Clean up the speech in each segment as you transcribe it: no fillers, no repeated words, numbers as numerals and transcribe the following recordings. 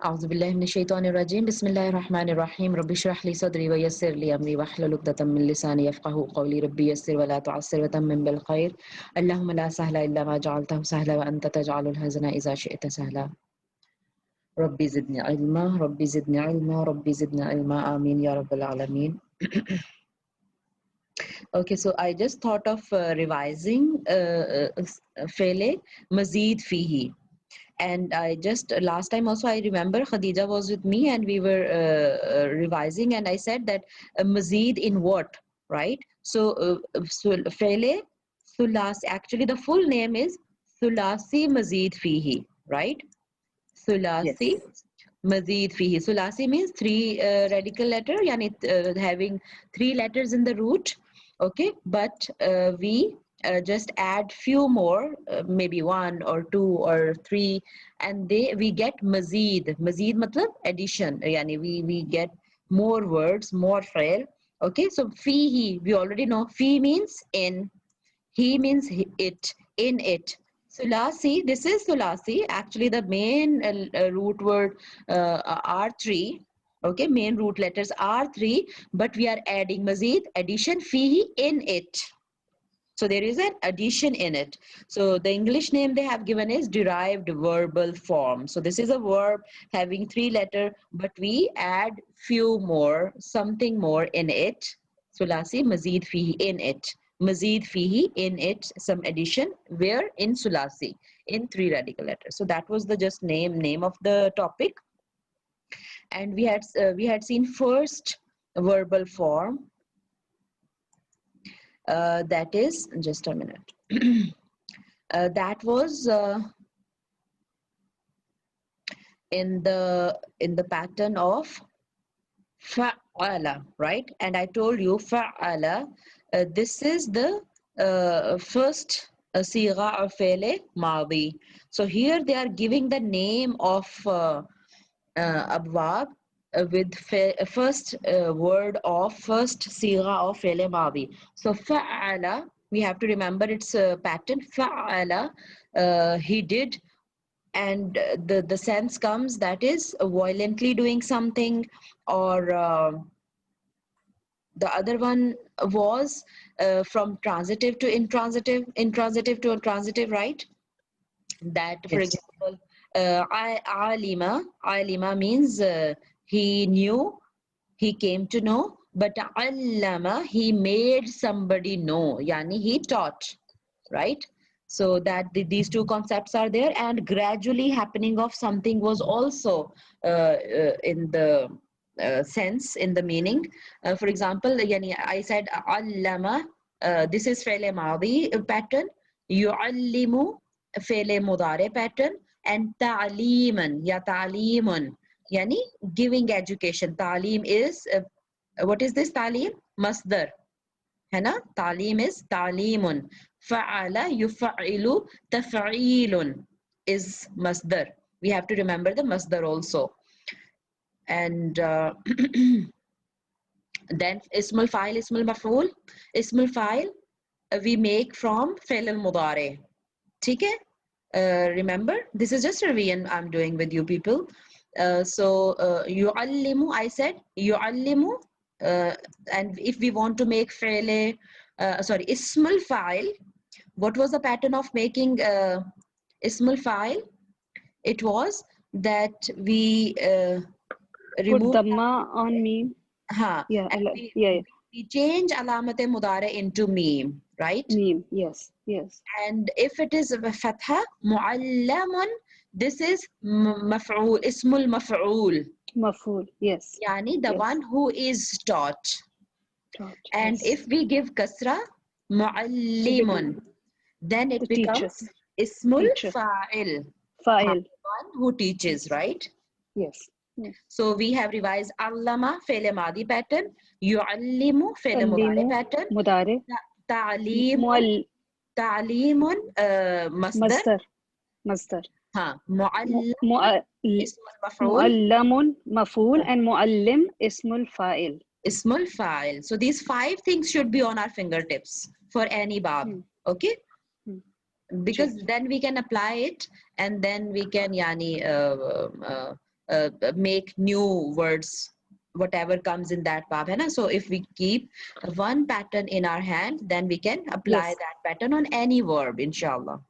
أعوذ بالله من الشيطان الرجيم بسم الله الرحمن الرحيم رب اشرح لي صدري ويسر لي أمري واحلل عقدة من لساني يفقهوا قولي ربي يسر ولا تعسر وتمم بالخير اللهم لا سهل إلا ما جعلته سهلا وأنت تجعل الحزن إذا شئت سهلا ربي زدني علما ربي زدني علما ربي زدني علما آمين يا رب العالمين. Okay, so I just thought of revising فعل مزيد فيه. And I just last time also I remember Khadija was with me and we were revising and I said that mazid in what, right? So Fele Sulasi, actually the full name is Sulasi Mazid Fihi, right? Sulasi Yes. Mazid Fihi. Sulasi means three radical letter, yani having three letters in the root, okay? But we just add few more, maybe one or two or three, and we get mazid. Mazid matlab addition, yani we get more words, more fail. Okay, so fihi, we already know fi means in, he means it, in it. Sulasi, this is Sulasi. Actually, the main root word are three. Okay, main root letters are three, but we are adding mazid, addition, fihi, in it. So there is an addition in it. So the English name they have given is derived verbal form. So this is a verb having three letter, but we add few more, something more in it. Sulasi, mazid fihi, in it. Mazid fihi, in it, some addition. Where? In Sulasi, in three radical letters. So that was the just name of the topic. And we had seen first verbal form. That is, just a minute. That was in the pattern of fa'ala, right? And I told you fa'ala, this is the first sigha or fele madi. So here they are giving the name of abwab with first word of first sigha of fele madi. So fa'ala, we have to remember its pattern. Fa'ala, he did, and the sense comes that is violently doing something, or the other one was from transitive to intransitive, intransitive to transitive, right? That, for Yes. example, alima means he knew, he came to know, but allama, he made somebody know, yani he taught, right? So that these two concepts are there, and gradually happening of something was also in the sense, in the meaning. For example, yani I said allama, this is fi'l madi pattern, yu'allimu fi'l mudari pattern, and ta'liman ya ta'limun, yani giving education. Ta'lim is what is this ta'lim? Masdar. है ना? तालीम is तालीमुन. फअला युफइलु तफईलुन is masdar. We have to remember the masdar also. And then ismul fa'il, ismul maf'ul. Ismul fa'il we make from fi'l al-mudari. ठीक है? Remember, this is just a revision I'm doing with you people. So yu'allimu, I said yu'allimu, and if we want to make fi'l, ismul fa'il, what was the pattern of making ismul fa'il? It was that we Put remove Dhamma on meme. Yeah. and Yeah. we change alamat mudare into meme, right? Meme. Yes. Yes. And if it is fatha muallamun, this is maf'ul, ismul maf'ul, Maful. Yes. yani the Yes. one who is taught. Taught. And Yes. if we give kasra muallimun, then it The becomes teacher. ismul Teacher. fa'il, Fa'il. one who teaches, right? Yes. Yes. So we have revised allama fi'l madi pattern, yu'allimu fi'l mudari Allimu. pattern, Mudare. ta'limun, ta'limun masdar, Masdar. Masdar. muallim ismul maf'ul, Muallamun. Maful. And muallim. Ismul fa'il. ismul fa'il. So these 5 things should be on our fingertips for any bab, okay? Because then we can apply it, and then we can yani make new words, whatever comes in that bab, hai na? So if we keep one pattern in our hand, then we can apply Yes. that pattern on any verb, inshallah.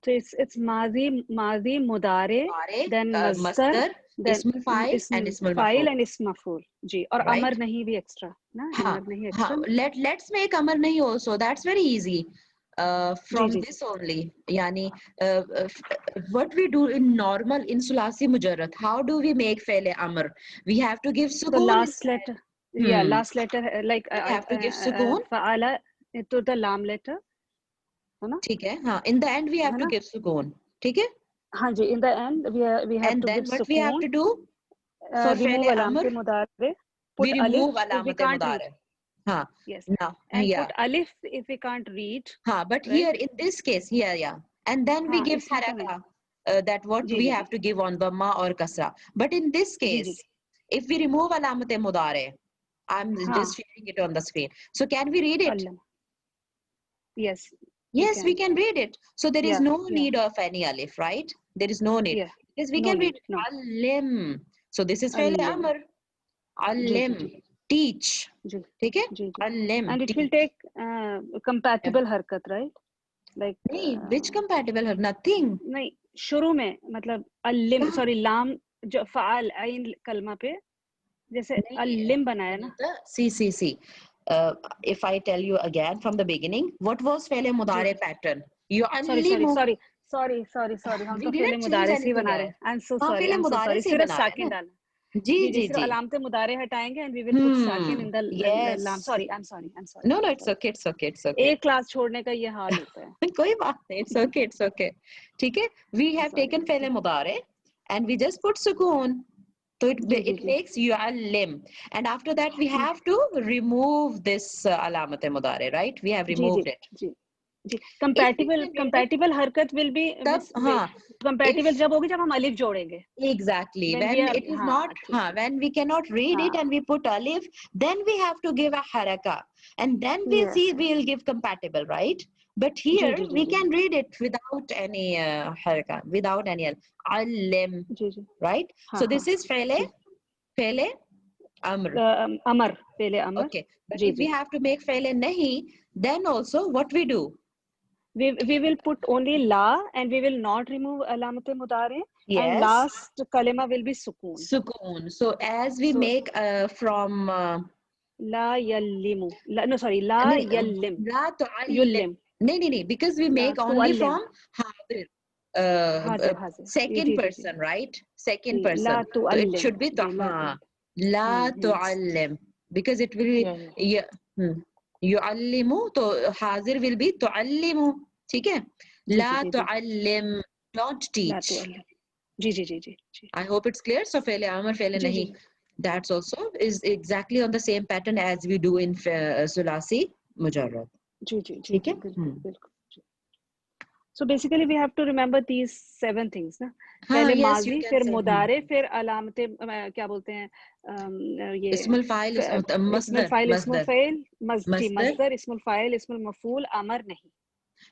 So it's mazi mudare, Mudare, then masdar, masdar, then ismul fa'il and ism ismul fa'il maf'ul, and ism maf'ul. जी. और right? amar nahi भी extra ना, हाँ, amar nahi हाँ, extra. let's make amar nahi also. That's very easy. Ji From ji. this only, yani, what we do in normal in sulasi mujarrad, how do we make faile amr? We have to give The sukoon in last the letter, end. yeah, last letter like We have to give sukoon. fa'ala to the lam letter, है ना? ठीक है, हाँ, in the end we have है to ना? give sukoon. ठीक है? हाँ जी. In the end we have And to give then what we have sukoon, to do for remove faile amr? alamte mudare, put We alif remove if we alamat can't read. mudare. हाँ, Yes. now, And yeah. put alif if we can't read, हाँ, but right? here in this case, here, yeah. And then we हाँ, give इसमें तो नहीं. haraka, that what ji we ji have ji to give on dhamma or kasra. But in this ji ji. case, if we remove alamat mudare, I'm हाँ, just sharing it on the screen. So can we read it? Allam. Yes, Yes, we can read it. So there is Yeah, no yeah, need of any alif, right? There is no need. yeah. Because we No can read need. it. No. Alim. So this is fail Allim. amr. Ji ji Alim. Ji Teach. जी ठीक है? जी जी. Alim. And it will Teach. take compatible हरकत, right? Like नहीं, which compatible? Nothing. नहीं, शुरू में मतलब अल्लिम, कहाँ? Sorry, लाम जो फ़ाल आइन कलमा पे जैसे नहीं, अल्लिम बनाया ना. see. If I tell you again from the beginning, what was fail जी. mudare pattern? You sorry sorry allimu. Sorry sorry sorry sorry हम We तो फेले didn't change मुदारे से ही anything बना रहे है. हैं. आई एम सो हाँ, sorry, fail I am so mudare sorry. से ही सिर्फ बना रहे हैं साकिन ना. डालना. जी जी जी. जी सिर्फ जी. अलामते मुदारे हटाएंगे एंड वी विल पुट साकिन इन द Yes. लाम. Sorry, I am sorry, I am sorry. No, it's okay, it's okay, it's okay. एक क्लास छोड़ने का ये हाल होता है. कोई बात नहीं, it's okay, it's okay. ठीक है? We have sorry. taken fail mudare and we just put sukoon. So जी जी it जी. makes yu'allim. And after that, we have to remove this alamat mudare, right? We have जी जी removed it. जी जी. If we compatible can read it, compatible हरकत will be तब हाँ, कंपैटिबल if जब होगी जब हम अलिफ जोड़ेंगे. exactly When we when are, it is हाँ not ठीक है. when we cannot read it हाँ. and we put alif, then we have to give a haraka, and then we'll Yes. see we'll give compatible, right? But ji here ji ji we ji can read it without any haraka, without any alim, ji ji. right? हाँ So हाँ this is fele amr. जी. अमर, पहले अमर. Okay, but ji if we ji. have to make fele nahi, then also what we do? We will put only la and we will not remove alamat mudare, and Yes, last kalima will be sukoon. sukoon. So as we So make from la yallimu. No, sorry, la yallim. لا تعلم. Yullim. नहीं, because we La make only tuallim. from हाजिर, हाजिर हाजिर. ये second जी जी जी person, right? Second ji. La person. So it तुअल्लिम. should be जी ला हाँ, तुअल्लिम. لا تعلم, because it will या या. يعلم, तो हाजिर will be تعلم. ठीक है? जी जी لا जी जी. تعلم, don't ला teach. तुअल्लिम. जी जी जी जी जी I hope it's clear. So फेले आमर फेले जी नहीं. जी. That's also is exactly on the same pattern as we do in sulasi mujarrad. जी जी जी ठीक जी. है? बिल्कुल बिल्कुल. So basically we have to remember these 7 things ना. हाँ, पहले yes, you माजी, can फिर say. मुदारे, फिर अलामते क्या बोलते हैं, ये इस्मुल फाइल, इस्मुल मस्दर, फाइल, इस्मुल मस्दर, फाइल, जी मस्दर. मस्दर, इस्मुल फाइल, इस्मुल मफूल, अमर नहीं.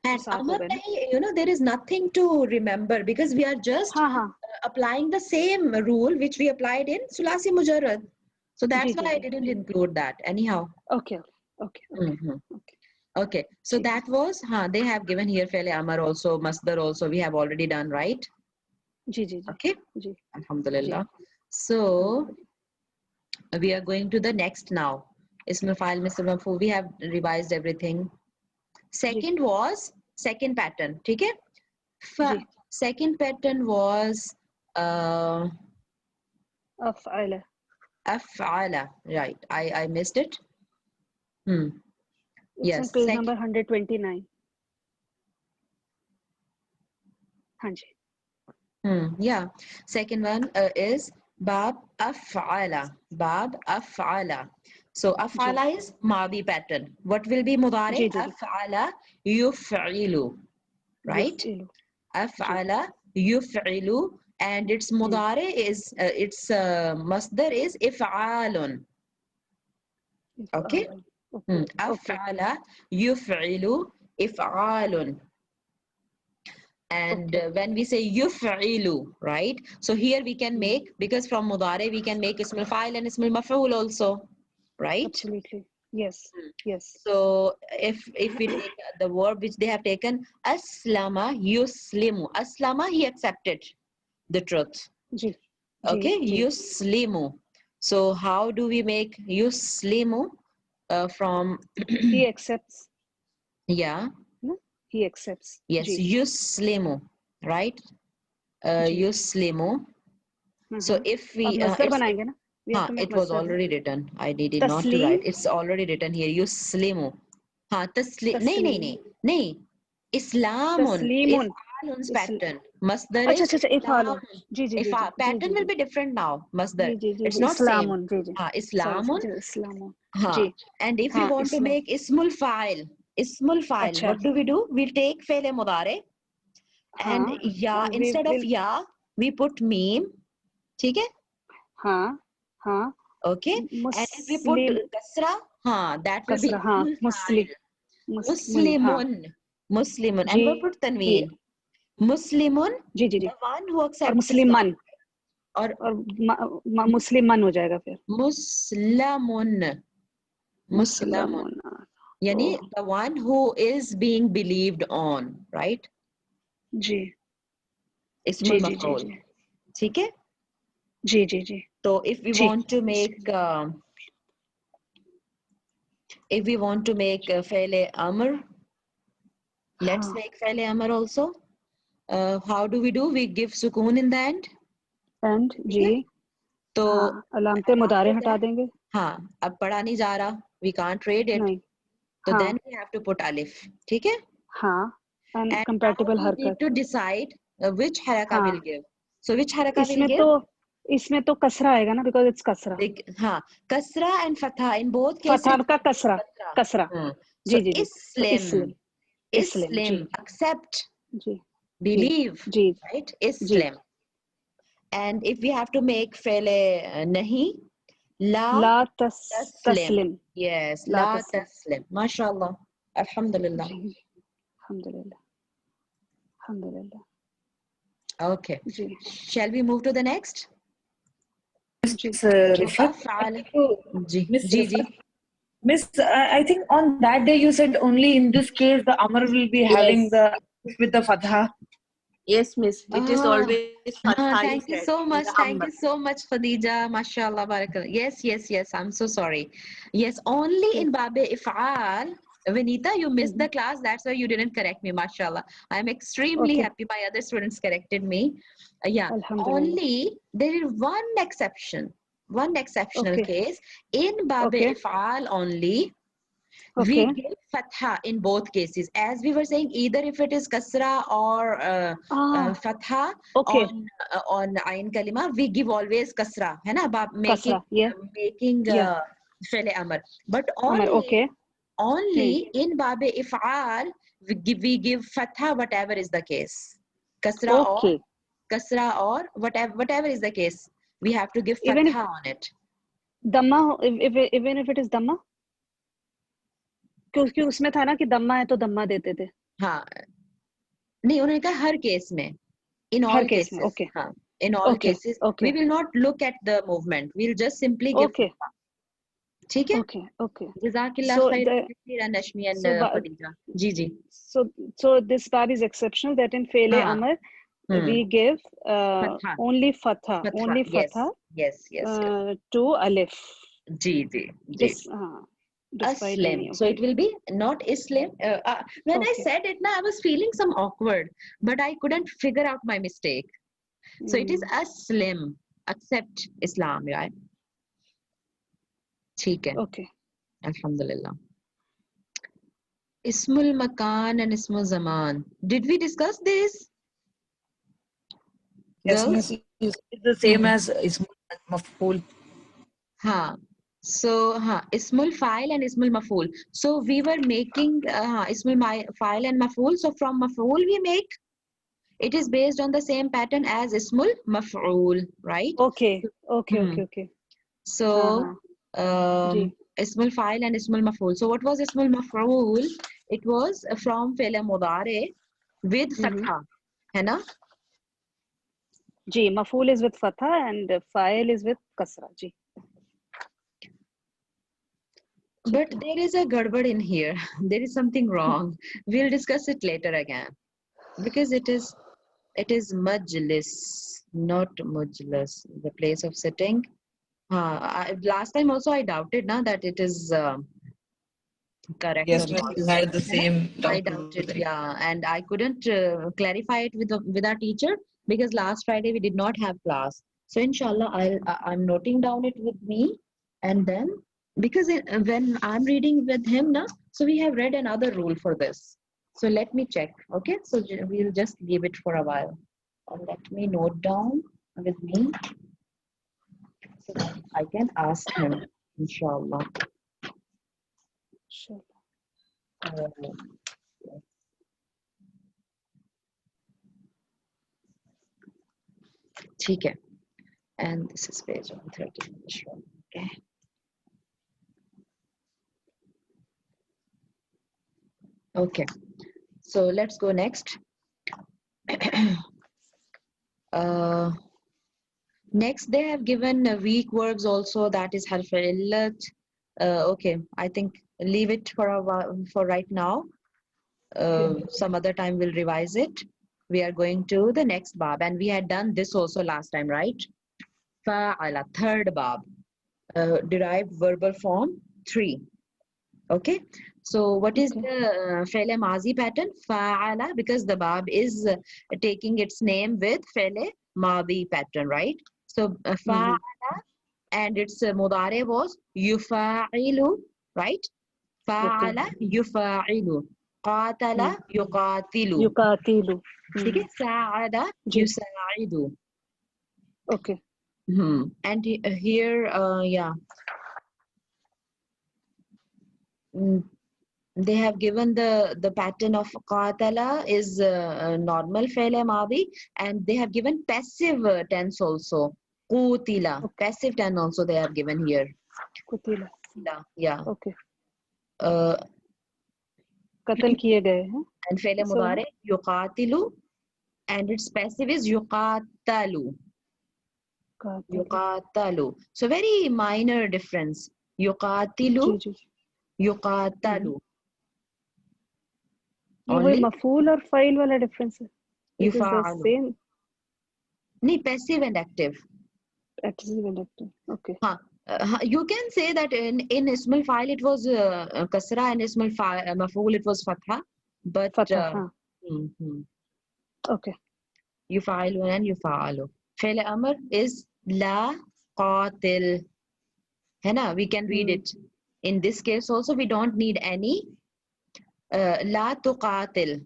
तो And 7 हो amar गए ना. nahi, there is nothing to remember because we are just हाँ हाँ. applying the same rule which we applied in sulasi mujarrad. So जी that's जी why I जी. didn't include that anyhow. Okay okay okay Mhm. Okay. Okay, so ठीक है. that was, they have given here fele amar also, masdar also, we have already done, right? जी जी जी Okay, जी जी. alhamdulillah. So अल्हम्दुलिल्लाह. we are going to the next now. Ismul file, Mr. Mafu, we have revised everything. Ji Second was second pattern. ठीक है? जी. Second pattern was uh, अफ़अल. af'ala. Right. I missed it. It's on Yes. page number 129. हाँ जी. Yeah. Second one is bab af'ala. Bab af'ala. So जी af'ala is madi pattern. What will be mudare? जी जी जी. Af'ala yuf'ilu. Right? युफ़इलु. जी Af'ala yuf'ilu. And its mudare is its masdar is if'alun. Okay? इफ़अल. Okay okay. أفعل يفعل إفعال. And Okay. when we say yuf'ilu, right? So here we can make, because from mudare we can make ismul fa'il and ismul maf'ul also, right? Absolutely. Yes. Yes. So if we take the verb which they have taken, aslama yuslimu. Aslama, he accepted the truth. Ji. Ji. Okay, Ji. yuslimu. So how do we make yuslimu from He accepts. yeah, No? He accepts. yes, Ji. yuslimu, right? Ji. Yuslimu. So if we अब मस्दर it's बनाएंगे ना? We have to make it was masdar, no? already written. I needed not to Taslim. write. It's already written here. Yuslimu. नहीं नहीं Taslim. नहीं नहीं. Islamun. Taslimun. Ifalun's Isl- pattern. Masdar अच्छा is अच्छा अच्छा इफालुन. Islamun. जी जी जी जी जी Pattern जी will जी be different now. Masdar. जी जी जी It's ji not same. इस्लामुन ji ji sorry Islamun. जी इस्लामुन हाँ. जी And if we हाँ want to Islam make ismul fa'il, अच्छा what do? We'll take fe'l mudare and हाँ ya, we instead of will ya, we put meme. ठीक है? हाँ हाँ Okay. And if we put Muslim kasra, that will be कसरा हाँ ismul मुस्लिम fa'il. मुस्लिम हाँ Muslimun. Ji And we put tanween. Muslimun, जी जी जी the one who और accepts मुस्लिम Islam. मन Or और मुस्लिम मन हो जाएगा फिर Muslamun. Muslamun. Muslim Yani O the one who is being believed on, right? Ji Ismul जी जी जी maf'ul. जी ठीक है? जी जी जी So if we ji want to make fi'l amr, let's हाँ make fi'l amr also. How do? We give sukoon in the end. And ठीक जी है? तो हाँ अलामते मुदारे after हटा that, देंगे हाँ, अब पढ़ा नहीं जा रहा, we can't read it, नहीं so हाँ then we have to put alif. ठीक है? हाँ and And now compatible we need हरकत to decide which haraka हाँ we'll give. So which haraka we'll give? इसमें तो कसरा आएगा ना बिकॉज इट्स कसरा हाँ, kasra and fatha in both cases. फतह का कसरा Kasra. कसरा So जी जी जी तो Islam, इस्लिम ji accept, ji ji believe, ji right? Ji Islam. And if we have to make fele nahi, la La taslim. Taslim Yes, La la Taslim taslim. MashaAllah. Alhamdulillah. जी अल्हम्दुलिल्लाह अल्हम्दुलिल्लाह Okay. जी Shall we move to the next? जी Rifat, Af'al. Ji, Miss ji, ji. Rifat, Miss, I think on that day you said only in this case the Amr will be having Yes, the with the Fatha. yes, miss. It is always fatha Thank is you there so in much. the Thank Amr. you so much, Khadija. MashaAllah, barakallah. Yes. I'm so sorry. Yes, only in Babe If'al. Vinita, you missed the class. That's why you didn't correct me. MashaAllah. I'm extremely okay happy my other students corrected me. Yeah, अल्हम्दुलिल्लाह only there is one exception. One exceptional okay case. In Babe okay If'al only, we okay give fatha in both cases, as we were saying, either if it is kasra or fatha okay on ain kalima, we give always kasra, है ना, कसरा ये making fi'l amr. But Amar okay only in babe if'al we give fatha whatever is the case, kasra okay or whatever is the case, we have to give even fatha on it. दम्मा even if it is दम्मा क्योंकि उसमें था ना कि दम्मा है तो दम्मा देते थे हाँ, नहीं, उन्होंने कहा हर केस में, in हर all केस में cases. ओके हाँ, in all okay cases okay we will not look at the movement, we'll just simply give okay fatha. ठीक है? Okay okay Jazakallah so khair, the Nashmi and so Khadija. जी so this bab is exceptional that in Fele हाँ, Amr we give fatha, only fatha yes. to alif जी. despite Aslim. any So it will be not Islam. When I okay said it now, I was feeling some awkward, but I couldn't figure out my mistake. So it is Aslim. Accept Islam, right? ठीक है. okay Alhamdulillah. Ismul Makan and Ismul Zaman. Did we discuss this? Yes, Girls? Miss, it's the same as Ismul Maf'ul. हाँ. So, Ismul Fa'il and Ismul Maf'ul. So we were making Ismul Fa'il and Maf'ul. So from Maf'ul we make. It is based on the same pattern as Ismul Maf'ul, right? okay okay Hmm. okay okay So ji Ismul Fa'il and Ismul Maf'ul. So what was Ismul Maf'ul? It was from Fi'l Mudari with Fatha. है ना? जी, maf'ul is with fatha and fa'il is with kasra. Ji. But there is a gadbad in here. There is something wrong. We'll discuss it later again because it is majlis, not mujlis, the place of sitting. Last time also I doubted na that it is correct Yes, or miss, not. you had the same I doubt. doubted, yeah, and I couldn't clarify it with our teacher because last Friday we did not have class. So inshallah, I'm noting down it with me, and then because when I'm reading with him now, so we have read another rule for this. So let me check. Okay, so we'll just leave it for a while, and let me note down with me so that I can ask him, inshallah. Sure. ठीक है. And this is page 130. Okay. Okay. So let's go next. Next, they have given weak verbs also. That is harf illat. Okay, I think leave it for a while, for right now. Some other time we'll revise it. We are going to the next bab, and we had done this also last time, right? Fa'ala, third bab. Derived verbal form 3. Okay, so what is the Fele Mazi pattern? Fa'ala, because the bab is taking its name with Fele Mazi pattern, right? So Fa'ala, and its Mudare was Yufa'ilu, right? Fa'ala Yufa'ilu. Qatala Yuqatilu. Yuqatilu. ठीक है? Sa'ada Yusa'idu. Okay. And here, yeah. They have given the pattern of qatala is normal fi'l madi, and they have given passive tense also. Qutila, passive tense also they have given here. Qutila. Yeah. Okay. Qatl किए गए हैं. And fi'l mudari yuqatilu, and its passive is yuqatalu. Yuqatalu. So very minor difference. Yuqatilu, yuqatalu. ये वही मफूल और file वाला difference है. It is the same. नहीं, passive and active. Active and active. Okay. You can say that in ismul fa'il it was kasra, and ismul maf'ul it was fatha, but fatha. Okay. Yufa'ilu and yufa'alu. Fi'l amr is la qatil. है ना? We can read it. In this case also we don't need any la tuqatil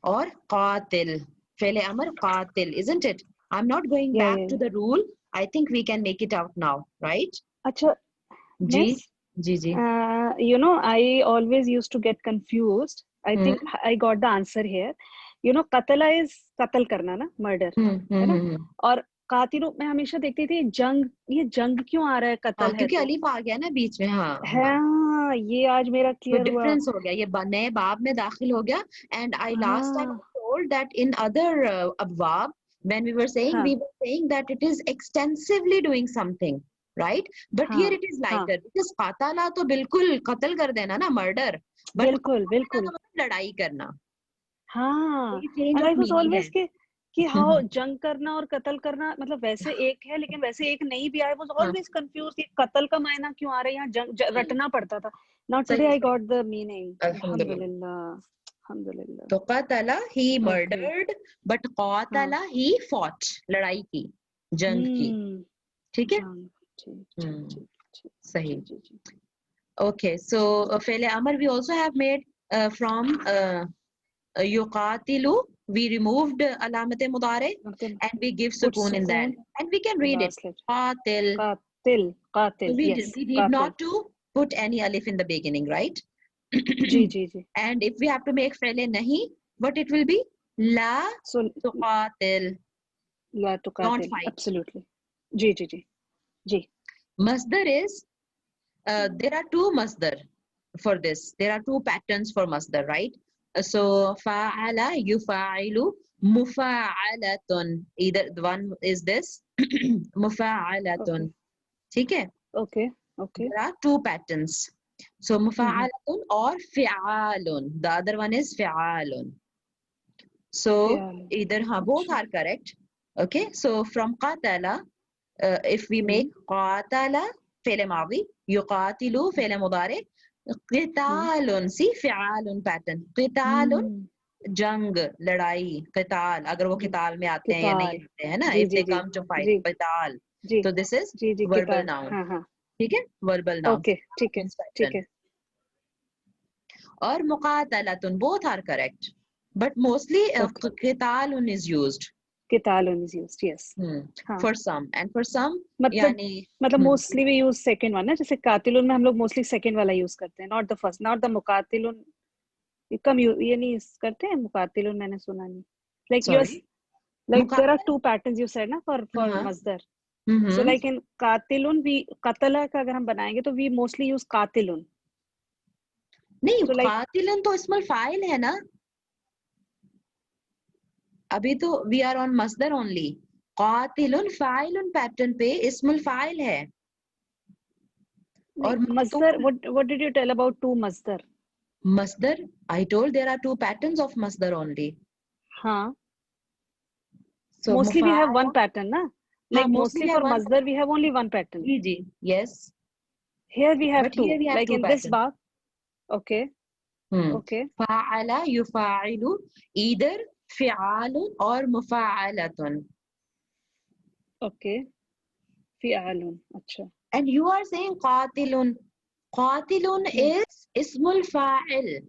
or qatil. Fi'l amr qatil, isn't it? I'm not going back to the rule. I think we can make it out now, right? अच्छा. जी. You know, I always used to get confused. I think I got the answer here. You know, qatala is qatl करना ना, murder, है ना? और कातिलो मैं हमेशा देखती थी जंग, ये जंग क्यों आ रहा है कत्ल है क्योंकि अलीफ आ गया ना बीच में. हाँ, ये आज मेरा क्लियर हुआ. डिफरेंस हो गया, ये नए बाब में दाखिल हो गया. And I last time told that in other abwab, when we were saying that it is extensively doing something, right? But here it is lighter because qatala तो बिल्कुल कत्ल कर देना ना, murder. बिल्कुल बिल्कुल लड़ाई करना. हाँ. And I was always कि how जंग करना और कत्ल करना मतलब वैसे एक है लेकिन वैसे एक नहीं भी. I was always confused कि कत्ल का मायना क्यों आ रहा है, यहाँ जंग रटना पड़ता था. Now today I got the meaning. Alhamdulillah. Alhamdulillah. तो qatala he murdered, but qatala he fought, लड़ाई की, जंग की. ठीक है? सही. Okay, so fi'l amr we also have made from yuqatilu. We removed alamat mudare and we give sukoon in that, and we can read it. Qatil. Qatil. We need not to put any alif in the beginning, right? Ji. And if we have to make fi'l nahi, what it will be? La tuqatil. La tuqatil. Don't fight. Absolutely. Ji. Masdar is there are two masdar for this. There are two patterns for masdar, right? So fa'ala yufa'ilu Mufa'alatun. Either the one is this. Mufa'alatun. ठीक है? Okay. Okay. There are two patterns. So mufa'alatun or fi'alun. The other one is fi'alun. So either both are correct. Okay. So from qatala, if we make qatala fi'l madi, yuqatilu fi'l mudari, qitalun, see fi'alun pattern. Qitalun, जंग लड़ाई qital, अगर वो qital में आते हैं या नहीं आते हैं ना, if they come to fight, qital. So this is verbal noun. ठीक है, verbal noun. Okay, ठीक है, ठीक है. और मुकातलातुन, both are correct, but mostly qitalun is used. Qitalun is used, yes. For some, and for some मतलब mostly we use second one ना, जैसे कातिलुन में हम लोग mostly second वाला use करते हैं, not the first, not the मुकातिलुन. कम ये नहीं करते हैं मुकातिलुन, मैंने सुना नहीं. Like yours, like there are two patterns you said ना for masdar. So like in कातिलुन we कतला का अगर हम बनाएंगे तो we mostly use कातिलुन. नहीं, so कातिलुन तो इस्मुल फाइल है ना. अभी तो we are on masdar only. कातिलुन फाइलुन pattern पे इस्मुल फाइल है. और masdar, what did you tell about two masdar? Masdar, I told there are two patterns of masdar only. हाँ. So mostly we have one pattern ना. Like mostly for masdar we have only one pattern. Yes. Here we have two. Like in this bab. Okay. Okay. Fa'ala yufa'ilu, either fi'alun or mufa'alatun. Okay. Fi'alun. Acha. And you are saying qatilun. Qatilun is ismul fa'il.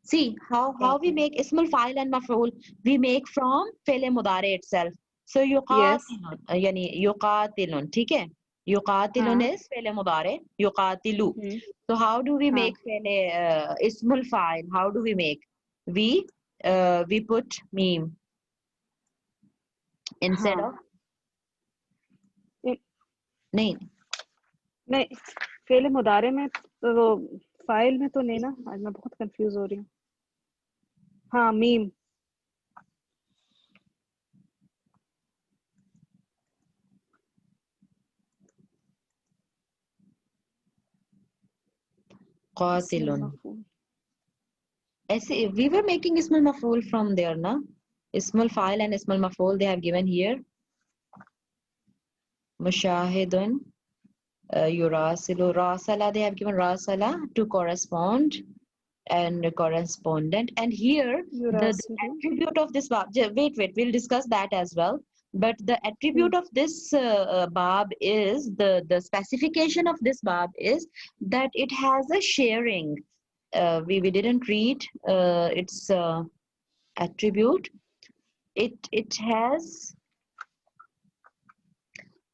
See how we make ismul fa'il and maf'ul. We make from fi'l mudari itself. So yuqatilun, yani yuqatilun, ठीक है? Yuqatilun is fi'l mudari, yuqatilu. So how do we make ismul fa'il? How do we make? We put meme instead of नहीं fail मुदारे में तो file में तो नहीं ना. आज मैं बहुत कंफ्यूज हो रही हूँ. हाँ, मीम. qatilun. ऐसे we were making ismul maf'ul from there ना. Ismul fa'il and ismul maf'ul they have given here. Mushahidun. Yurasilu, rasala, they have given rasala to correspond and correspondent. And here the attribute of this bab, wait, we'll discuss that as well. But the attribute of this bab is, the specification of this bab is that it has a sharing. We didn't read its attribute. It has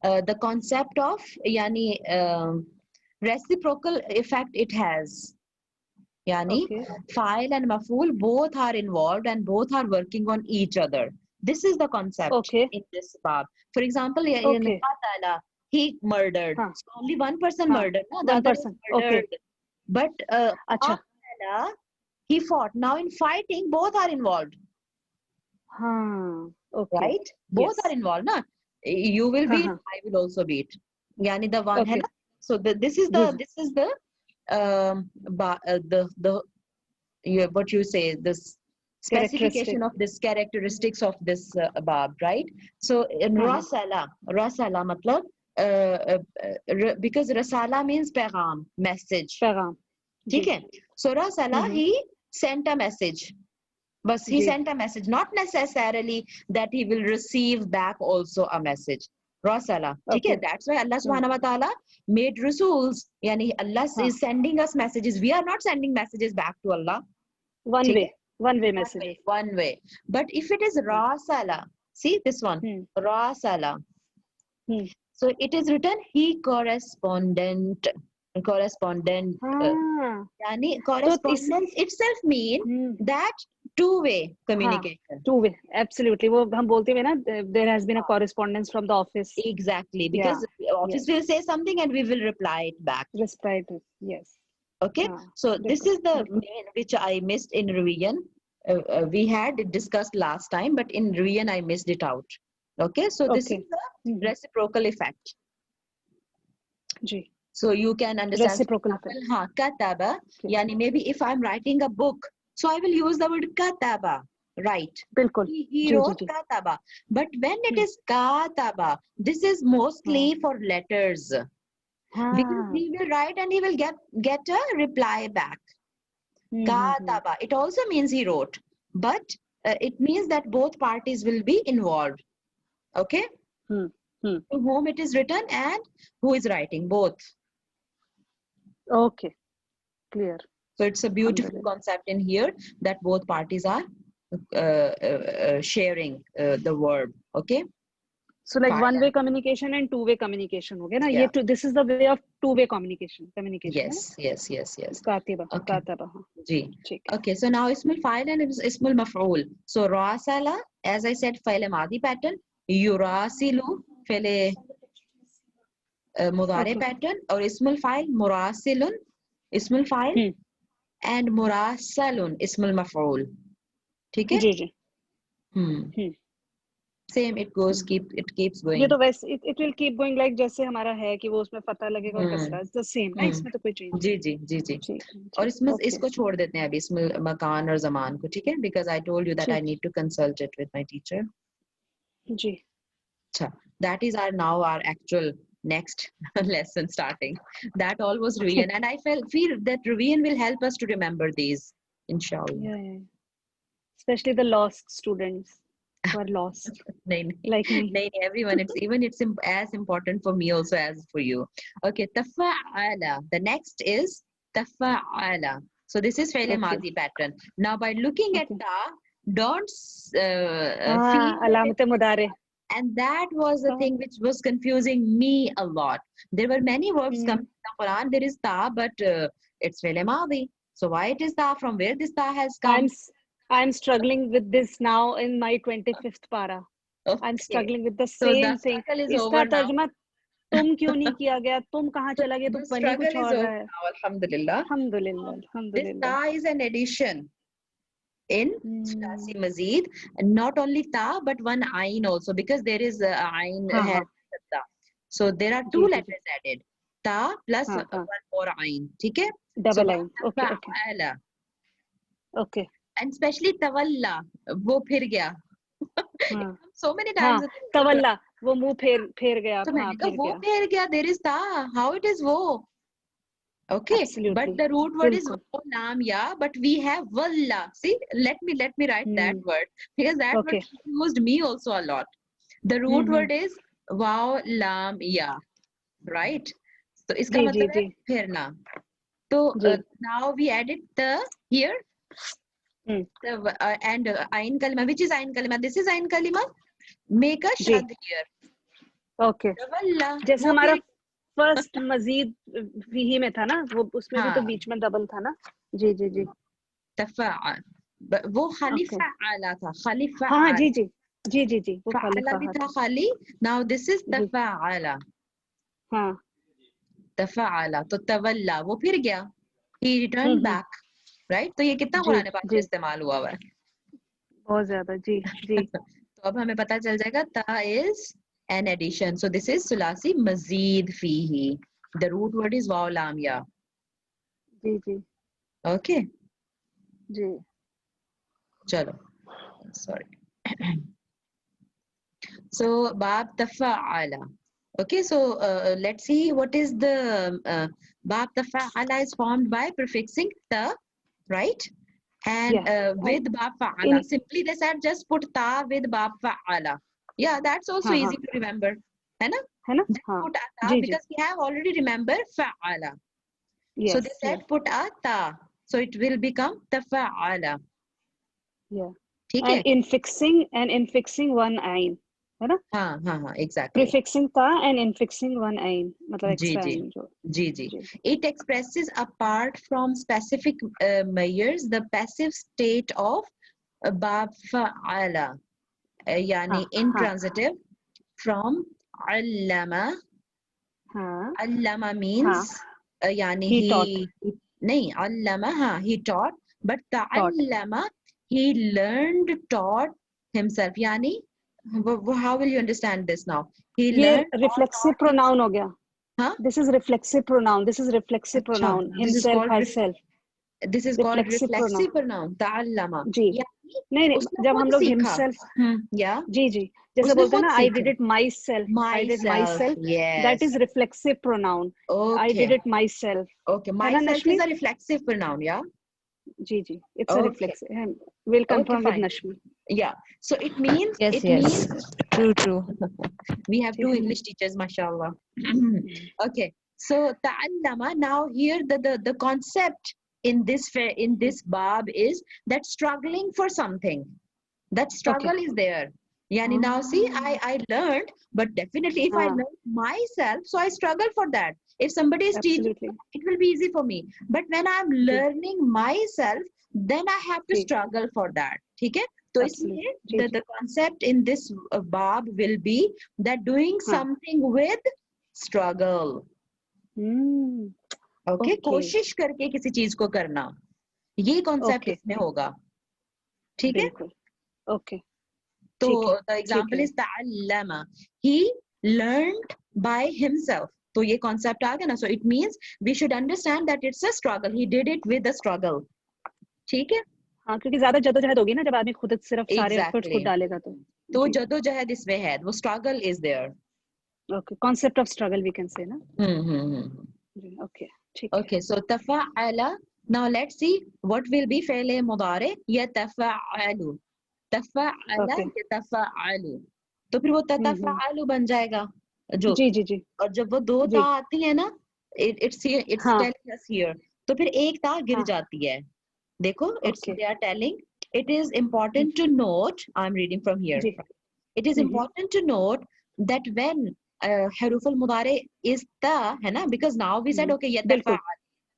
the concept of yani reciprocal effect it has. Yani fa'il and maf'ul both are involved and both are working on each other. This is the concept in this bab. For example, in qatala, he murdered. So only one person murdered. No? The other murdered. But qatala, he fought. Now in fighting, both are involved. Right? Both are involved. No? You will beat, I will also beat. Yani the one hai na? So this is the what you say, this specification of this characteristics of this bab, right? So in rasala matlab because rasala means pagham, message. ठीक है? So rasala, he sent a message. But he sent a message, not necessarily that he will receive back also a message. Rasala. Okay. That's why Allah subhanahu wa ta'ala made Rasuls. Yani Allah is sending us messages. We are not sending messages back to Allah. One way message. One way. But if it is Rasala, see this one. Rasala. So it is written he correspondent. Yani correspondence itself means that two-way communication. Two-way, absolutely. वो हम बोलते हैं ना, there has been a correspondence from the office. Exactly, because office will say something and we will reply it back. Reply it, yes. Okay, so this is the main which I missed in revision. we had discussed last time, but in revision I missed it out. Okay, so this Okay. is the reciprocal effect. Ji. So you can understand. Reciprocal effect. हाँ, kataba. Okay. Yani maybe if I'm writing a book, so I will use the word kataba. Right. बिल्कुल. He ji, wrote ji, ji. kataba. But when it is kataba, this is mostly for letters. Because he will write and he will get a reply back. Kataba. It also means he wrote, but it means that both parties will be involved. Okay? To whom it is written and who is writing, both. Okay. Clear. So it's a beautiful concept in here that both parties are sharing the verb. Okay? So like one-way communication and two-way communication. Okay, na? Yeah. This is the way of two-way communication. Yes. Katiba. Okay. Kataba. Ji. Okay, so now ismul fa'il and ismul maf'ul. So rasala, as I said, fa'il madi pattern. Yurasilu, fa'il mudari pattern. Or ismul fa'il murasilun, ismul fa'il. And murasalun, ismul maf'ul. ठीक है? जी. Same, it keeps going. ये तो वैसे it will keep going like जैसे हमारा है कि वो उसमें पता लगेगा और कसरा. It's the same ना, इसमें तो कोई change नहीं. जी. और इसमें इसको छोड़ देते हैं अभी, इसमें मकान और ज़मान को, ठीक है? Because I told you that I need to consult it with my teacher. जी. अच्छा, that is our actual next lesson starting. That all was revision, and I feel that revision will help us to remember these, inshallah. Yeah. Especially the lost students who are lost. Like me. Everyone, it's as important for me also as for you. Okay, tafa'ala. The next is tafa'ala. So this is fi'l madi pattern. Now by looking at ta, don't feel alamat mudare. And that was the thing which was confusing me a lot. There were many verbs coming in the Quran. There is ta, but it's fi'l madi. So why it is ta? From where this ta has come? I'm struggling with this now in my 25th para. Okay. I'm struggling with the same thing. इसका तर्जुमा तुम क्यों नहीं किया गया? तुम कहाँ चला गया? तुम बनी कुछ और रहा है. Alhamdulillah. This ta is an addition in Sulasi Mazid. Not only ta, but one ain also, because there is ain has ta. So there are two letters added. Ta plus one more ain. Okay? Double ain. Okay. And especially tawalla, वो फिर गया. So many times. Tawalla, वो मुंह फेर गया. तो मैंने कहा वो फेर गया. There is ta. How it is वो? Okay. Absolutely. But the root word is waw lam ya. But we have walla. See, let me write that word, because that word confused me also a lot. The root word is waw lam ya, right? So इसका मतलब है फेरना. So now we added the here. And ayn kalima, which is ayn kalima? This is ayn kalima. Make a shad here. Okay. जैसे हमारा first मजीद ही में था ना, वो उसमें भी तो बीच में डबल था ना. जी. तफा वो खाली फ़अला था. खाली फ़अला. हाँ जी. वो फ़अला भी था खाली. Now this is तफ़अला. हाँ. तफ़अला. तो तवल्ला वो फिर गया. He returned back. Right? तो ये कितना कुरान पाक में इस्तेमाल हुआ है? बहुत ज़्यादा. जी. तो अब हमें पता चल जाएगा ta is an addition. So this is Sulasi Mazid fihi. The root word is waw lam ya. Ji. Okay. Ji. Chalo. Sorry. So bab tafa'ala. Okay, so let's see what is the bab tafa'ala is formed by prefixing ta, right? And with bab fa'ala. Simply they said just put ta with bab fa'ala. Yeah, that's also easy to remember. है ना? Put a ta, because we have already remember fa'ala. So they said put a ta. So it will become tafa'ala. Yeah. And in fixing one ain. है ना? हाँ, exactly. Prefixing ta and infixing one ain. मतलब extra ain जो. जी. It expresses apart from specific measures the passive state of bab fa'ala. Yani intransitive from allama. Allama means yani he taught. नहीं allama he taught, but ta'allama he learned, taught himself. Yani, how will you understand this now? He ये learned or reflexive taught pronoun हो himself. गया. Huh? This is reflexive pronoun. This is reflexive अच्छा, pronoun. this is Himself, called herself. this is called Reflexive pronoun. reflexive pronoun. ta'allama. जी. यानी नहीं उसने जब खुद हम लोग सीखा. himself. या जी जी. जैसे उसने बोलते हैं खुद ना, I सीखा. did it myself. I did myself. That Yes. is reflexive pronoun. I Okay. did it myself. Okay. है ना Myself नशमी? is a reflexive pronoun. Yeah. Ji ji. It's a Okay. reflexive. We'll Okay. confirm with Fine. Nashmi. Yeah. So it means. Yes, It yes. means. True. We have two English teachers, mashallah. Okay. So ta'allama. Now here the concept in this bab is that struggling for something. That struggle is there. Yani now see, I learned, but definitely if I learn myself, so I struggle for that. If somebody is teaching, Absolutely. it will be easy for me. But when I'm learning myself, then I have to struggle for that. ठीक है? तो इसलिए the concept in this bab will be that doing something with struggle. Okay? कोशिश करके किसी चीज को करना. ये concept इसमें होगा. ठीक है? Okay. So the example is ta'allama. He learned by himself. तो ये concept आ गया ना. So it means we should understand that it's a struggle. He did it with a struggle. ठीक है? हाँ, क्योंकि ज्यादा जद्दोजहद होगी ना जब आदमी खुद सिर्फ सारे एफर्ट्स खुद डालेगा तो जद्दोजहद इसमें है. वो struggle is there. Okay. Concept of struggle we can say ना. Okay. ठीक है. Okay. So tafa'ala. Now let's see what will be fi'l mudari. Yatafa'alu. तफ़अला यतफ़अलु. तो फिर वो ततफ़अलु बन जाएगा जो. जी जी जी. और जब वो दो ता आती है ना, it's telling us here. तो फिर एक ता गिर जाती है. देखो, they are telling it is important to note. I'm reading from here. It is important to note that when haruf al mudari is ta, है ना, because now we said okay yatafa'al,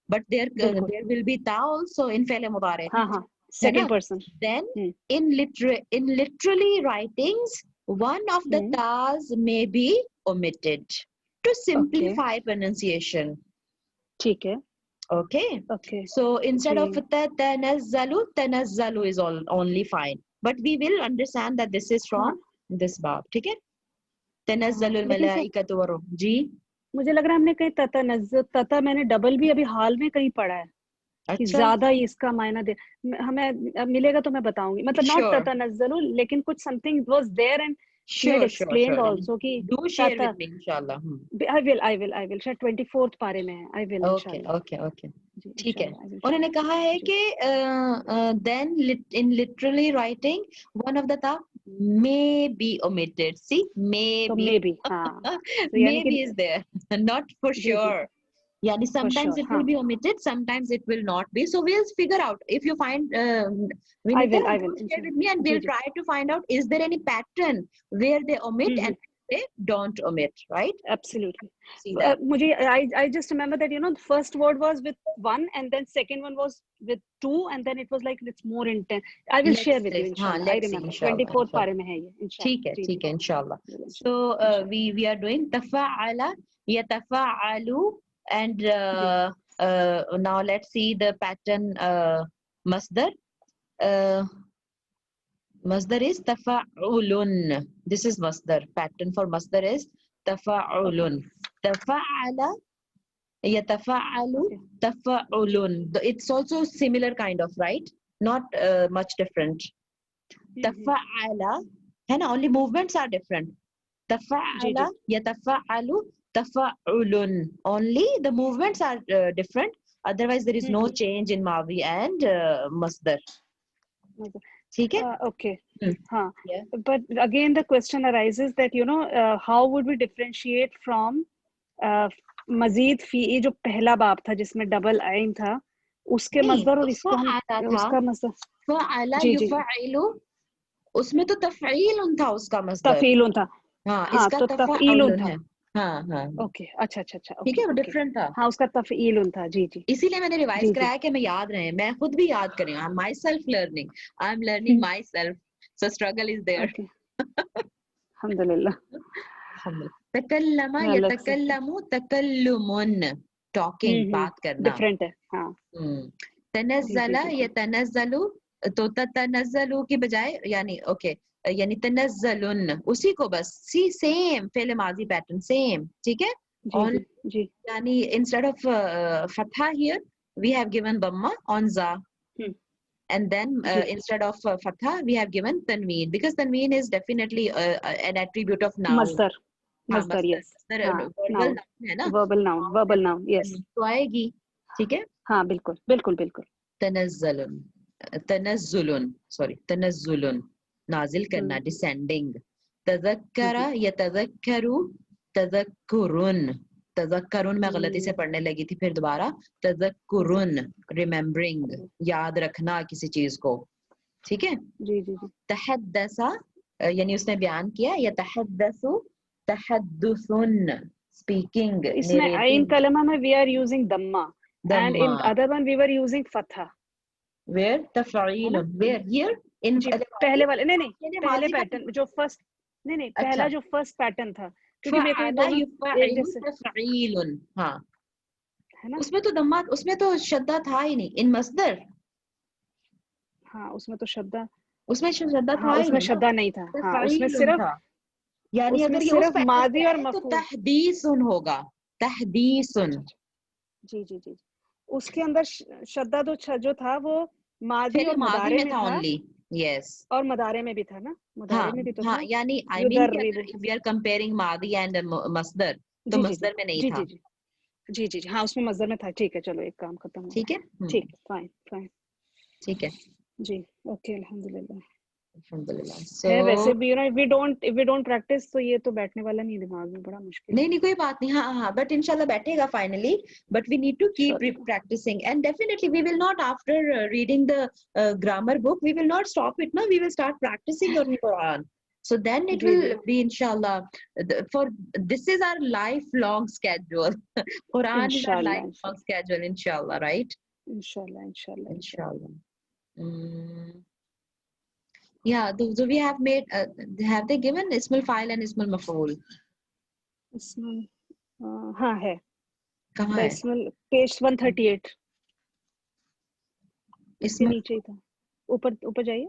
but there will be ta also in fi'l mudari. Second person. Then in literally writings, one of the tas may be omitted to simplify pronunciation. ठीक है. Okay. So instead of tanazzalu is only fine. But we will understand that this is from this bab. ठीक है? Tanazzalul malaikatu waruh. जी. मुझे लग रहा है हमने कहीं तता मैंने डबल भी अभी हाल में कहीं पढ़ा है. कि ज्यादा ही इसका मायना दे. हमें मिलेगा तो मैं बताऊंगी. मतलब नॉट ततनज़्ज़लु, लेकिन कुछ something was there and she had explained also कि do share with me inshallah. I will शायद 24th पारे में है. I will inshallah. Okay. ठीक है. उन्होंने कहा है कि then in literally writing one of the ta may be omitted. See, maybe. Maybe is there, not for sure. Yani sometimes it will be omitted, sometimes it will not be. So we'll figure out. If you find, I will share with me, and we'll try to find out is there any pattern where they omit and they don't omit, right? Absolutely. See that. I just remember that the first word was with one, and then second one was with two, and then it was like it's more intense. I will share with you inshallah. I remember 24th पारे में है ये inshallah. ठीक है inshallah. So we are doing tafa'ala yatafa'alu. And now let's see the pattern. Masdar. Masdar is tafa'ulun. This is masdar. Pattern for masdar is tafa'ulun. Tafa'ala yatafa'alu tafa'ulun. It's also similar kind of, right? Not much different. Tafa'ala. Only movements are different. Tafa'ala yatafa'alu tafa'ulun. Only the movements are different. Otherwise, there is no change in Mavi and Masdar. Okay. Okay. But again, the question arises that how would we differentiate from मजीद फी जो पहला बाब था जिसमें double आइन था उसके मसदर और इसको उसका मसदर फ़अला युफ़अलु उसमें तो तफ़ईलुन था उसका मसदर तफ़ईलुन था. इसका तो तफ़ईलुन था. ओके अच्छा ठीक है वो डिफरेंट था. उसका तफ़ईलुन था. जी इसीलिए मैंने रिवाइज कराया कि मैं याद रहे. मैं खुद भी याद करूं. I am myself learning. I am learning myself. So struggle is there. अल्हम्दुलिल्लाह. तकल्लमा यतकल्लमु तकल्लुमुन. टॉकिंग बात करना डिफरेंट है. तनज़्ज़ला यतनज़्ज़लु तो ततनज़्ज़लु की बजाय यानी ओके यानी तनज़्ज़लुन उसी को बस सी सेम फेल माजी पैटर्न सेम ठीक है जी on ji ji yani instead of fatha here we have given dhamma on za and then ji instead of fatha we have given tanween because tanween is definitely an attribute of noun मस्दर हाँ मस्दर yes मस्दर हाँ verbal noun noun है ना verbal noun yes तो आएगी ठीक है हाँ बिल्कुल बिल्कुल बिल्कुल तनज़्ज़ुलन तनज़्ज़ुलन सॉरी तनज़्ज़ुलन नाजिल करना डिसेंडिंग तज़क्करा यतज़क्करु तज़क्कुरुन तज़क्कुरुन मैं गलती से पढ़ने लगी थी फिर दोबारा तज़क्कुरुन रिमेम्बरिंग याद रखना किसी चीज को ठीक है जी जी जी तहद्दसा यानी उसने बयान किया यतहद्दसु तहद्दुसुन स्पीकिंग इसमें इन कलमा में वी आर यूजिंग दम्मा एंड इन दम्मा other one we were using फतहा where तफ़ईल where here in जी पहले वाले नहीं यानी पहले माजी का पैटर्न जो फर्स्ट नहीं अच्छा पहला जो फर्स्ट पैटर्न था क्योंकि मेरे को ये फ़अला दोनों एक युफ़अइलु जैसे तफ़ईलुन हाँ है ना उसमें तो दम्मा उसमें तो शद्दा था ही नहीं इन मस्दर हाँ उसमें तो शद्दा उसमें शद्दा था हाँ ही उसमें नहीं ना शद्दा नहीं था हाँ उसमें तफ़ईलुन सिर्फ था यानी उसमें अगर ये उस सिर्फ पैटर्न पे मादी और है तो मफूल तहदीसुन होगा तहदीसुन अच्छा अच्छा जी जी जी उसके अंदर शद्दा जो था वो मादी फिर और मादी मुदारे में में था था ओनली यस और मदारे में भी था ना हाँ मुदारे में भी तो हाँ था यानी आई मीन कि युदर्रिबु अगर वी आर कंपेयरिंग मादी एंड मस्दर तो जी जी जी मस्दर में नहीं जी था जी जी जी जी हाँ उसमें मजदर में था ठीक है चलो एक काम खत्म हो ठीक है गया ठीक है फाइन फाइन ठीक है जी ओके अल्हम्दुलिल्लाह अल्हम्दुलिल्लाह है वैसे सो भी you know if we don't practice तो ये तो बैठने वाला नहीं दिमाग में बड़ा मुश्किल नहीं है नहीं कोई बात नहीं हाँ हाँ बट इंशाल्लाह बैठेगा finally but we need to keep इंशाल्लाह practicing and definitely we will not after reading the grammar book we will not stop it no we will start practicing your Quran so then it जी will जी be inshallah for this is our lifelong schedule Quran is our इंशाल्लाह lifelong schedule inshallah right इंशाल्लाह इंशाल्लाह inshallah mm. Yeah so we have made have they given ismul fa'il and ismul maf'ul इसमें हाँ है कहाँ the है इसमें page 138 इसके इसमें नीचे ही था ऊपर ऊपर जाइए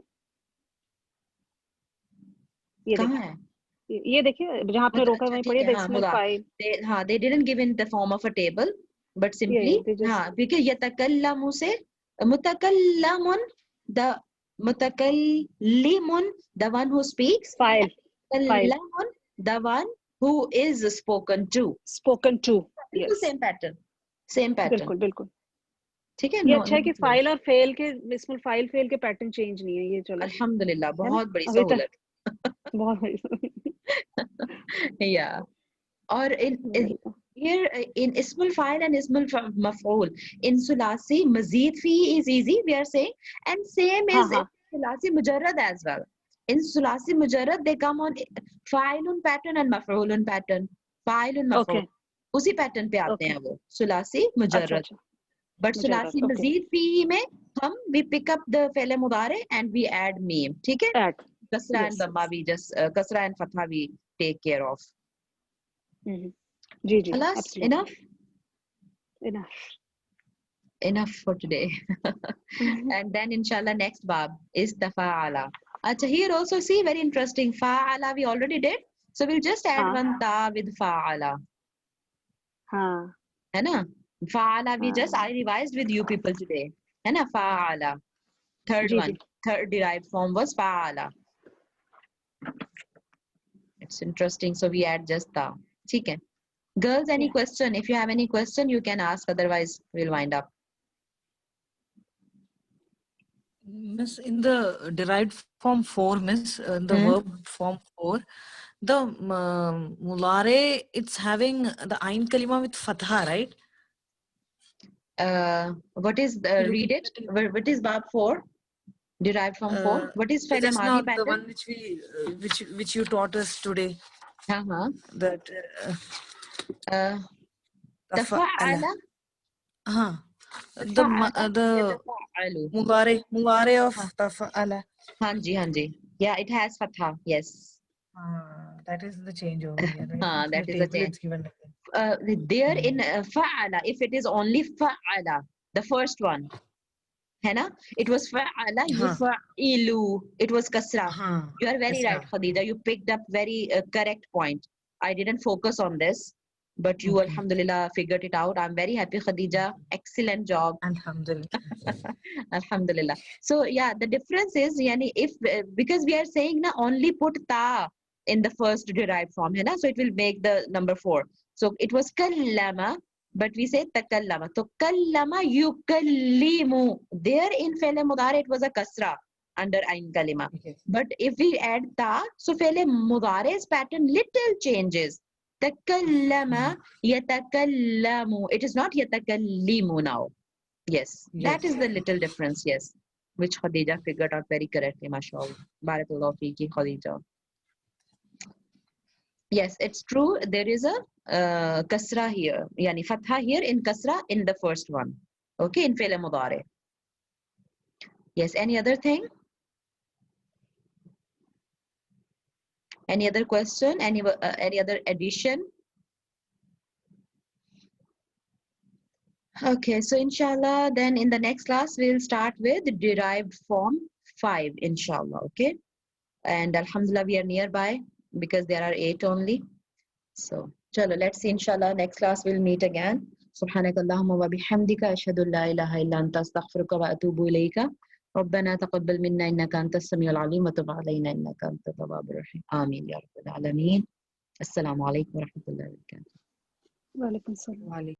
ये कहाँ देखिए है ये देखिए जहाँ आपने रोका है अच्छा वहीं ठीक पढ़िए है द हाँ इसमें हुदा फाइल हाँ they didn't give in the form of a table but simply ये दे हाँ जस्ट क्योंकि यतकल्लमु से मुतकल्लमुन the मुतकल्लिमुन the one who speaks फाइल फाइल मुतकल्लमुन the one who is spoken to spoken to बिल्कुल यस same pattern बिल्कुल बिल्कुल ठीक है ये नो अच्छा है कि फाइल और फेल के इसमें फाइल फेल के पैटर्न चेंज नहीं है ये चलो अल्हम्दुलिल्लाह है ना बहुत बड़ी अभी तक सहूलत बहुत बड़ी या और वही तो here in ismul fa'il and ismul maf'ul in sulasi mazid fi is easy we are saying and same हाँ is in हाँ sulasi mujarrad as well in sulasi mujarrad they come on fa'ilun pattern and maf'ulun pattern fa'ilun okay maf'ul उसी pattern पे आते okay हैं वो सुलासी अच्छा मुजर्रद अच्छा but सुलासी मुजर्रद okay मजीद फी में हम we pick up the फेले मुदारे and we add मीम ठीक है at kasra and yes dhamma we just kasra and fatha we take care of जी जी Alas, absolutely enough enough for today and then inshallah next bab is tafa'ala acha here also see very interesting fa'ala we already did so we'll just add हाँ one ta with fa'ala हाँ hai na fa'ala we just I हाँ revised with you people today hai na fa'ala third ji one ji third derived form was fa'ala it's interesting so we add just ta theek hai girls any Yeah. question if you have any question you can ask otherwise we'll wind up Miss, in the derived form 4, Miss, the verb form 4, the mulare, it's having the ain kalima with fatha, right? What is read it? What is Bab 4? Derived from 4. What is Fa'il Just Madi now the pattern? one which we which you taught us today. Uh-huh. That tafa'ala. Tafa'ala. The Yatafa'alu. mulare of tafa'ala. Hanji, hanji. Yeah, it has fatha. Yes. That is the change over here, right? That The is the table change. it's given like that. There in fa'ala, if it is only fa'ala, the first one, है ना? It was fa'ala yufa'ilu. It was kasra. You are very right, Khadija. You picked up very correct point. I didn't focus on this, but you, alhamdulillah, figured it out. I'm very happy, Khadija. Excellent job. Alhamdulillah. Alhamdulillah. So yeah, the difference is, yani, if because we are saying na only put ta in the first derived form, hai na? So it will make the number 4. So it was kallama, but we say takallama. So kallama yukallimu. There in fi'l mudari it was a kasra under ain kalima. But if we add ta, so fi'l mudari's pattern little changes. Takallama yatakallamu. It is not yatakallimu now. Yes, that is the little difference. Yes, which Khadija figured out very correctly. MashaAllah. Barakallahu feeki, Khadija. Yes, it's true. There is a kasra here, yani fatha here in kasra in the first one. Okay, in fi'l mudari. Yes, any other thing? Any other question? Any other addition? Okay, so inshallah, then in the next class we'll start with derived form 5, inshallah. Okay, and alhamdulillah we are nearby because there are 8 only. So chalo, let's see, inshallah, next class we'll meet again. سبحانك اللهم وبحمدك أشهد أن لا إله إلا أنت أستغفرك وأتوب إليك ربنا تقبل منا إنك أنت السميع العليم وتب علينا إنك أنت التواب الرحيم آمين يا رب العالمين. السلام عليكم ورحمة الله وبركاته. Walaikum salam.